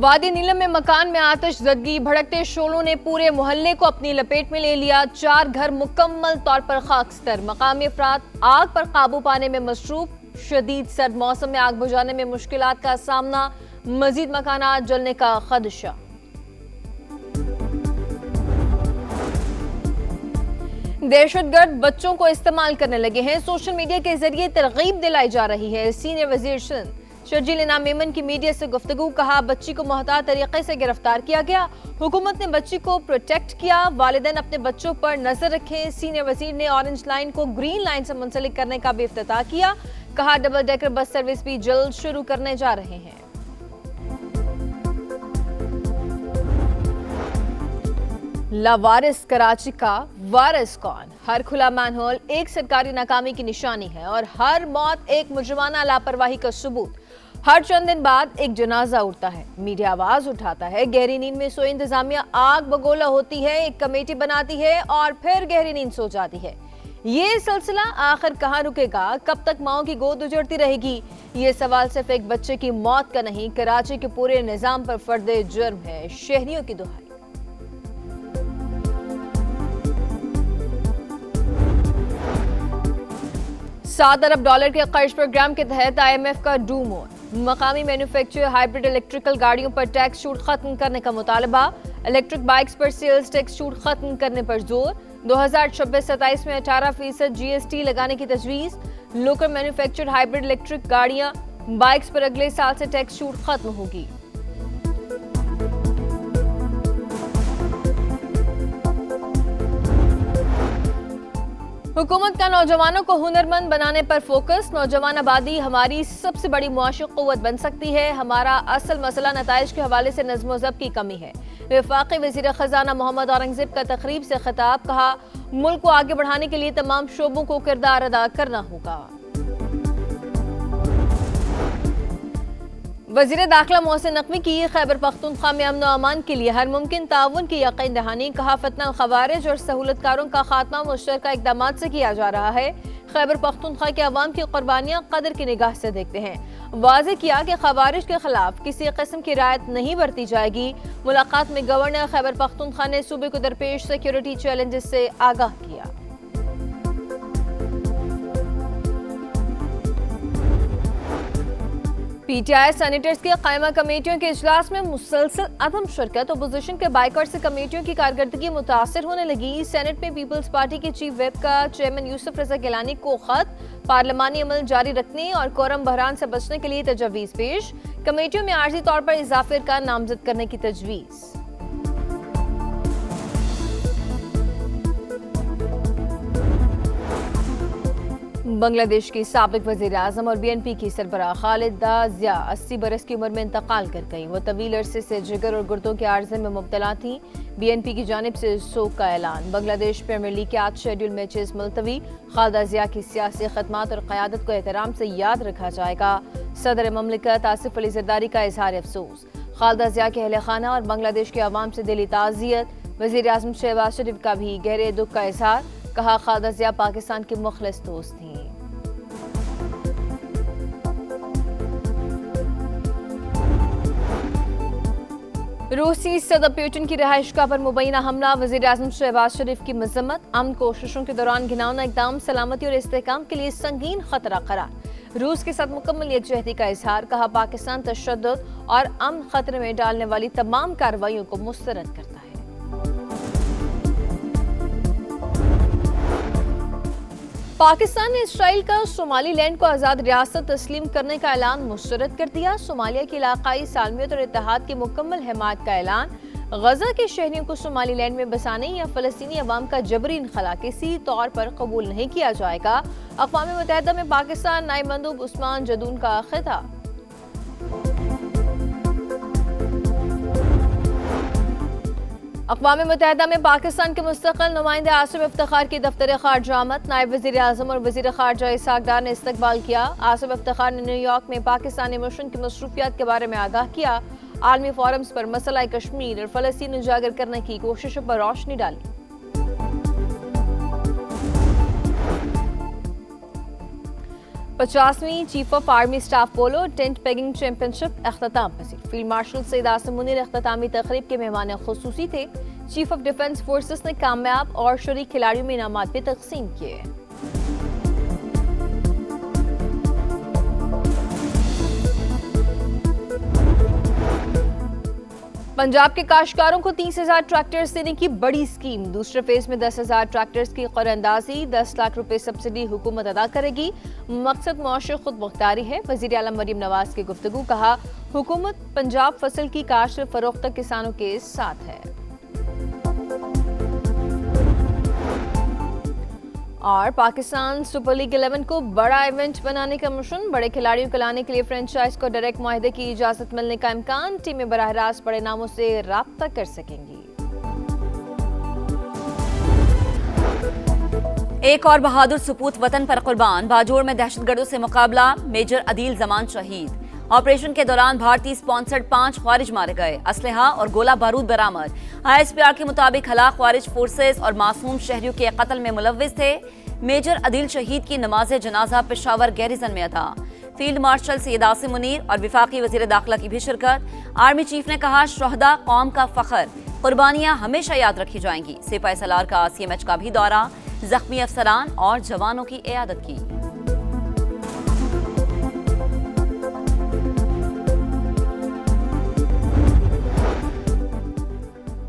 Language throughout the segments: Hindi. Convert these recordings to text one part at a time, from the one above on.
वादी नीलम में मकान में आतिशज़दगी, भड़कते शोलों ने पूरे मोहल्ले को अपनी लपेट में ले लिया। 4 घर मुकम्मल तौर पर खाकस्तर। मकामी अफराद आग पर काबू पाने में मसरूफ। शदीद सर्द मौसम में आग बुझाने में मुश्किलात का सामना, मजीद मकानात जलने का खदशा। दहशतगर्द बच्चों को इस्तेमाल करने लगे हैं, सोशल मीडिया के जरिए तरगीब दिलाई जा रही है। सीनियर वजीर सिंध शर्जील इनाम मेमन की मीडिया से गुफ्तगू, कहा बच्ची को मोहतात तरीके से गिरफ्तार किया गया, हुकूमत ने बच्ची को प्रोटेक्ट किया, वालिदैन अपने बच्चों पर नजर रखें। सीनियर वजीर ने ऑरेंज लाइन को ग्रीन लाइन से मुंसलिक करने का भी इफ्तिताह किया, कहा डबल डेकर बस सर्विस भी जल्द शुरू करने जा रहे हैं। लावारिस कराची का वारिस कौन? हर खुला मैनहोल एक सरकारी नाकामी की निशानी है और हर मौत एक मुजरमाना लापरवाही का सबूत। हर चंद दिन बाद एक जनाजा उठता है, मीडिया आवाज उठाता है, गहरी नींद में सोई इंतजामिया आग बगोला होती है, एक कमेटी बनाती है और फिर गहरी नींद सो जाती है। ये सिलसिला आखिर कहाँ रुकेगा? कब तक माओ की गोद उजड़ती रहेगी? ये सवाल सिर्फ एक बच्चे की मौत का नहीं, कराची के पूरे निजाम पर फर्दे जुर्म है। शहरियों की दुहाई। $7 अरब के कर्ज प्रोग्राम के तहत IMF का डू मोर। मकामी मैन्युफैक्चर हाइब्रिड इलेक्ट्रिकल गाड़ियों पर टैक्स छूट खत्म करने का मुतालबा। इलेक्ट्रिक बाइक्स पर सेल्स टैक्स छूट खत्म करने पर जोर। 2026-27 में 18% GST लगाने की तजवीज। लोकल मैन्युफैक्चर्ड हाइब्रिड इलेक्ट्रिक गाड़ियां बाइक्स पर अगले साल से टैक्स छूट खत्म होगी। हुकूमत का नौजवानों को हुनरमंद बनाने पर फोकस। नौजवान आबादी हमारी सबसे बड़ी मुआशी क़ुव्वत बन सकती है। हमारा असल मसला नताइज के हवाले से नज़्म ज़ब्त की कमी है। वफाकी वज़ीर ख़ज़ाना मोहम्मद औरंगज़ेब का तकरीब से खिताब, कहा मुल्क को आगे बढ़ाने के लिए तमाम शोबों को किरदार अदा करना होगा। वज़ीर दाखिला मोहसिन नकवी की खैबर पख्तूनख्वा में अमन व अमान के लिए हर मुमकिन ताउन की यकीन दहानी, कहा फितना खवारिज और सहूलतकारों का खात्मा मुश्तरका इक़दामात से किया जा रहा है। खैबर पख्तूनख्वा के अवाम की कुर्बानियां कदर की निगाह से देखते हैं। वाज़ेह किया कि खवारिज के खिलाफ किसी किस्म की रियायत नहीं बरती जाएगी। मुलाकात में गवर्नर खैबर पख्तूनख्वा ने सूबे को दरपेश सिक्योरिटी चैलेंजेस से आगाह किया। PTI सेनेटर्स की कायमा कमेटियों के इजलास में मुसलसल अदम शिरकत। अपोजिशन के बाइकआउट से कमेटियों की कारकर्दगी मुतासर होने लगी। सेनेट में पीपल्स पार्टी के चीफ व्हिप का चेयरमैन यूसुफ रजा गिलानी को खत, पार्लिमानी अमल जारी रखने और कोरम बहरान से बचने के लिए तजवीज़ पेश। कमेटियों में आर्जी तौर पर इजाफे का नामजद करने की तजवीज़। बांग्लादेश की साबिक वज़ीर आज़म और BNP की सरबराह खालिदा ज़िया 80 बरस की उम्र में इंतकाल कर गई। वो तवील अरसे से जिगर और गुर्दों के आर्जे में मुब्तला थी। BNP की जानिब से सोग का ऐलान। बांग्लादेश प्रीमियर लीग के 8 शेड्यूल मैचेस मुलतवी। खालिदा ज़िया की सियासी खदमात और क़यादत को एहतराम से याद रखा जाएगा। सदर ममलिकत आसिफ अली ज़रदारी का इजहार अफसोस। खालिदा ज़िया के अहले खाना और बांग्लादेश के अवाम से दिली ताज़ियत। वज़ीर आज़म शहबाज शरीफ का भी गहरे दुख का इजहार, कहा खालिदा ज़िया पाकिस्तान की मुखलिस दोस्त थी। रूसी सदर पुतिन की रिहाइशगाह पर मुबैना हमला। वज़ीर आज़म शहबाज शरीफ की मज़म्मत। अमन कोशिशों के दौरान घिनौना इक़दाम सलामती और इस्तेहकाम के लिए संगीन खतरा करार। रूस के साथ मुकम्मल यकजहती का इजहार, कहा पाकिस्तान तशद्दुद और अमन खतरे में डालने वाली तमाम कार्रवाइयों को मुस्तरद करता है। पाकिस्तान ने इसराइल का सोमालीलैंड को आज़ाद रियासत तस्लीम करने का ऐलान मुस्तरद कर दिया। सोमालिया की इलाकाई सालमियत और इत्तेहाद की मुकम्मल हिमायत का ऐलान। गजा के शहरियों को सोमालीलैंड में बसाने या फ़लस्तीनी अवाम का जबरी इनखला किसी तौर पर कबूल नहीं किया जाएगा। अक़वाम मुत्तहिदा में पाकिस्तान नायब मंदूब उस्मान जदून का खिताब। अक़वाम मुत्तहिदा में पाकिस्तान के मुस्तक़िल नुमाइंदे आसिम इफ्तिखार की दफ्तर ख़ारजा आमद। नायब वज़ीर आज़म और वज़ीर ख़ारजा इसहाक़ डार ने इस्तक़बाल किया। आसिम इफ्तिखार ने न्यूयॉर्क में पाकिस्तानी मिशन की मसरूफियात के बारे में आगाह किया। आलमी फोरम्स पर मसला कश्मीर और फ़लस्तीन उजागर करने की कोशिशों पर रोशनी डाली। 50वीं chief of army staff polo tent pegging championship अख्ताम पसीर। फील्ड मार्शल सैयद आसिम मुनीर अख्तामी तकरीब के मेहमान खुसूसी थे। चीफ ऑफ डिफेंस फोर्सेस ने कामयाब और शरीक खिलाड़ियों में इनामात भी तकसीम किए। पंजाब के काश्तकारों को 30,000 ट्रैक्टर्स देने की बड़ी स्कीम। दूसरे फेज में 10,000 ट्रैक्टर्स की क़रारदाजी, 10 लाख रुपए सब्सिडी हुकूमत अदा करेगी। मकसद मुआशी खुद मुख्तारी है। वज़ीर आलम मरीम नवाज की गुफ्तगू, कहा हुकूमत पंजाब फसल की काश्त फरोख्त तक किसानों के साथ है। और पाकिस्तान सुपर लीग 11 को बड़ा इवेंट बनाने का मिशन। बड़े खिलाड़ियों को लाने के लिए फ्रेंचाइज को डायरेक्ट मुआहदे की इजाजत मिलने का इम्कान। टीमें बराह रास्त बड़े नामों से राब्ता कर सकेंगी। एक और बहादुर सपूत वतन पर कुर्बान। बाजोड़ में दहशतगर्दों से मुकाबला, मेजर अदील जमान शहीद। ऑपरेशन के दौरान भारतीय स्पॉन्सर्ड 5 ख्वारिज मारे गए। असलहा और गोला बारूद बरामद। ISPR के मुताबिक हलाक ख्वारिज फोर्सेस और मासूम शहरियों के कत्ल में मुलव्विस थे। मेजर अदील शहीद की नमाज जनाजा पेशावर गैरिजन में अदा। फील्ड मार्शल सैयद आसिम मुनीर और वफाकी वजीर दाखिला की भी शिरकत। आर्मी चीफ ने कहा शोहदा कौम का फख्र, कुर्बानियां हमेशा याद रखी जाएंगी। सिपाही सलार का CMH का भी दौरा, जख्मी अफसरान और जवानों की इयादत की।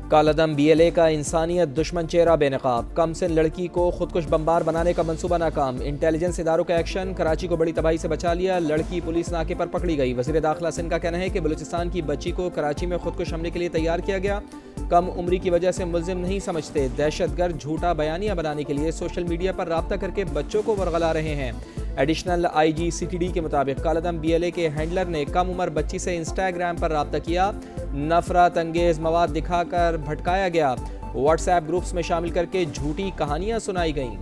कालादम BLA का इंसानियत दुश्मन चेहरा बेनकाब। कम सिन लड़की को खुदकुश बमबार बनाने का मंसूबा नाकाम। इंटेलिजेंस इदारों का एक्शन, कराची को बड़ी तबाही से बचा लिया। लड़की पुलिस नाके पर पकड़ी गई। वज़ीर दाखिला सिंध का कहना है कि बलूचिस्तान की बच्ची को कराची में खुदकुश हमले के लिए तैयार किया गया। कम उम्री की वजह से मुल्जिम नहीं समझते। दहशतगर्द झूठा बयानिया बनाने के लिए सोशल मीडिया पर राब्ता करके बच्चों को वरगला रहे हैं। एडिशनल IG CTD के मुताबिक कालादम BLA के हैंडलर ने कम उम्र बच्ची से इंस्टाग्राम पर राब्ता किया। नफरत अंगेज मवाद दिखाकर भटकाया गया। व्हाट्सएप ग्रुप्स में शामिल करके झूठी कहानियां सुनाई गईं।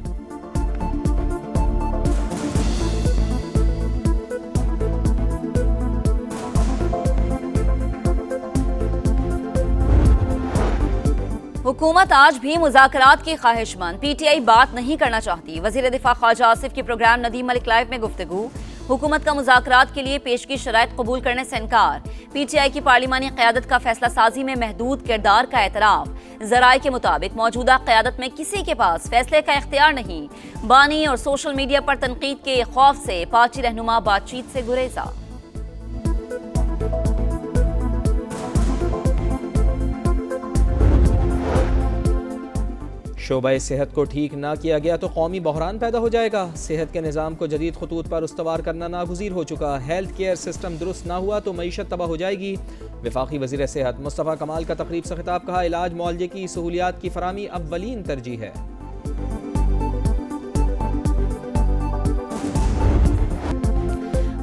हुकूमत आज भी मुज़ाकरात की ख्वाहिशमंद। PTI बात नहीं करना चाहती। वज़ीर दिफा ख्वाजा आसिफ की प्रोग्राम नदीम मलिक लाइव में गुफ्तगू। हुकूमत का मुज़ाकरात के लिए पेश की शराइत कबूल करने से इनकार। PTI की पार्लिमानी क़यादत का फैसला साजी में महदूद किरदार का एतराफ़। ज़राए के मुताबिक मौजूदा क़यादत में किसी के पास फैसले का इख्तियार नहीं। बानी और सोशल मीडिया पर तनकीद के खौफ से पार्टी रहनुमा बातचीत से गुरेजा। शोबा सेहत को ठीक ना किया गया तो कौमी बहरान पैदा हो जाएगा। सेहत के निज़ाम को जदीद खतूत पर उस्तवार करना नागुज़ीर हो चुका। हेल्थ केयर सिस्टम दुरुस्त ना हुआ तो मईशत तबाह हो जाएगी। वफाकी वज़ीर सेहत मुस्तफ़ा कमाल का तकरीब से खिताब, कहा इलाज मुआलजे की सहूलियात की फराहमी अव्वलीन तरजीह है।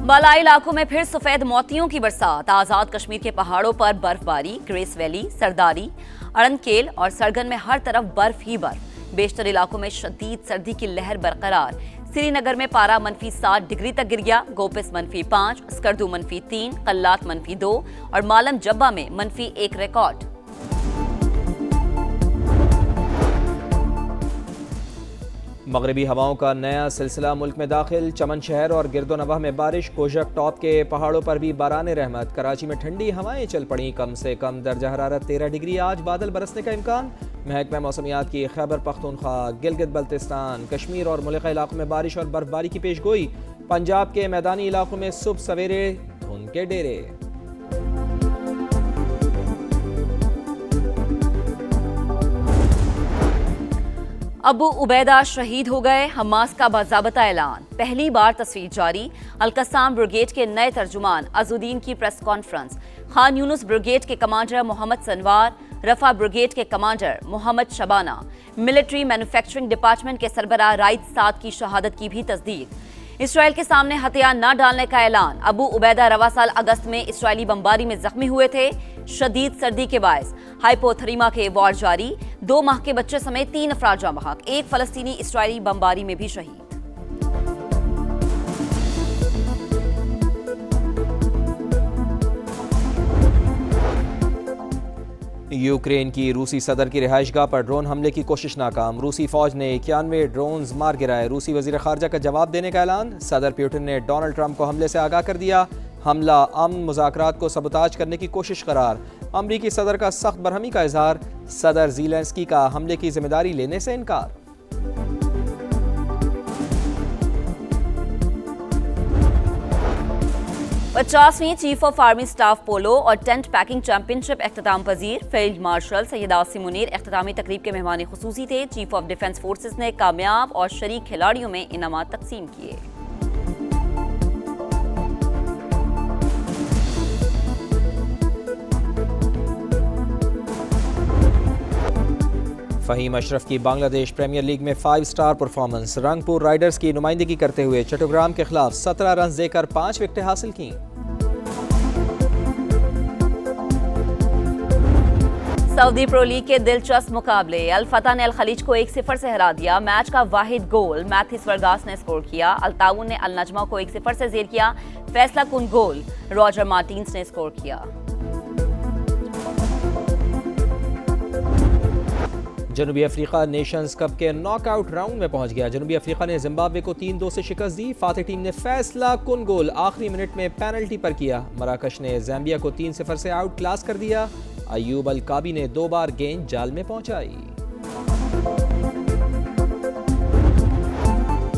बालाई इलाकों में फिर सफेद मोतियों की बरसात। आजाद कश्मीर के पहाड़ों पर बर्फबारी। ग्रेस वैली, सरदारी, अड़नकेल और सरगन में हर तरफ बर्फ ही बर्फ। बेशतर इलाकों में शदीद सर्दी की लहर बरकरार। श्रीनगर में पारा -7 डिग्री तक गिर गया। गोपिस -5, स्कर्दू -3, कल्लात -2 और मालम जब्बा में -1 रिकॉर्ड। मगरबी हवाओं का नया सिलसिला मुल्क में दाखिल। चमन शहर और गिरदोनवाह में बारिश। कोशक टॉप के पहाड़ों पर भी बारान रहमत। कराची में ठंडी हवाएं चल पड़ी। कम से कम दर्जा हरारत 13 डिग्री। आज बादल बरसने का इम्कान। महकमा मौसमियात की खैबर पख्तूनख्वा, गिलगित बल्तिस्तान, कश्मीर और मुल्का इलाकों में बारिश और बर्फबारी की पेश गोई। पंजाब के मैदानी इलाकों में सुबह सवेरे धुंध के डेरे। अबू उबैदा शहीद हो गए। हमास का बाज़ाबता ऐलान। पहली बार तस्वीर जारी। अल-कस्साम ब्रिगेड के नए तर्जुमान अजुद्दीन की press conference. Khan Yunis brigade के commander Mohammed Sanwar, Rafah brigade के commander Mohammed Shabana, military manufacturing department के सरबराह राइद साद की शहादत की भी तस्दीक। इसराइल के सामने हथियार न डालने का ऐलान। अबू उबैदा रवा साल अगस्त में इसराइली बमबारी में जख्मी हुए थे। शदीद सर्दी के बायस हाइपोथर्मिया के वार्ड जारी। 2 माह के बच्चे समेत 3 अफराद जाँ बहक। एक फलस्तीनी इसराइली बमबारी में भी शहीद। यूक्रेन की रूसी सदर की रिहाइशगाह पर ड्रोन हमले की कोशिश नाकाम। रूसी फौज ने 91 ड्रोन्स मार गिराए। रूसी वजीर खारजा का जवाब देने का ऐलान। सदर पुतिन ने डोनाल्ड ट्रंप को हमले से आगाह कर दिया। हमला अमन मुज़ाकरात को सबोताज करने की कोशिश करार। अमरीकी सदर का सख्त बरहमी का इजहार। सदर ज़ेलेंस्की का हमले की जिम्मेदारी लेने से इनकार। पचासवीं chief of army staff polo और टेंट पैकिंग चैंपियनशिप अख्ताम पजीर। फील्ड मार्शल सैयद आसिम मुनीर अख्तामी तकरीब के मेहमान खुसूसी थे। चीफ ऑफ डिफेंस फोर्सेस ने कामयाब और शरीक खिलाड़ियों में इनामात तकसीम किए। फ़हीम अशरफ की बांग्लादेश प्रीमियर लीग में 5 स्टार परफॉर्मेंस। रंगपुर राइडर्स की नुमाइंदगी करते हुए चट्टग्राम के खिलाफ 17 रन देकर 5 विकेटें हासिल की। सऊदी प्रो लीग के दिलचस्प मुकाबले। अल फतह ने अल खलीज को 1-0 से हरा दिया। मैच का वाहिद गोल मैथिस वर्गास ने स्कोर किया। अल ताउन ने अल नजमा को 1-0 से जेर किया। फैसला कुन गोल रॉजर मार्टिन्स ने स्कोर किया। जनूबी अफ्रीका नेशंस कप के नॉकआउट राउंड में पहुंच गया। जनूबी अफ्रीका ने जिम्बाब्वे को 3-2 से शिकस्त दी। फातिह टीम ने फैसला कुन गोल आखिरी मिनट में पेनल्टी पर किया। मराकश ने ज़ाम्बिया को 3-0 से आउट क्लास कर दिया। अयूब अल काबी ने 2 बार गेंद जाल में पहुंचाई।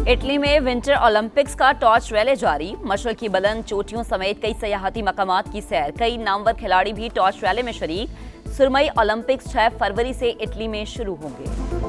इटली में विंटर ओलंपिक्स का टॉर्च रैली जारी। मशरकी बुलंद चोटियों समेत कई सयाहती मकामात की सैर। कई नामवर खिलाड़ी भी टॉर्च रैली में शरीक। सुरमई ओलंपिक्स 6 फरवरी से इटली में शुरू होंगे।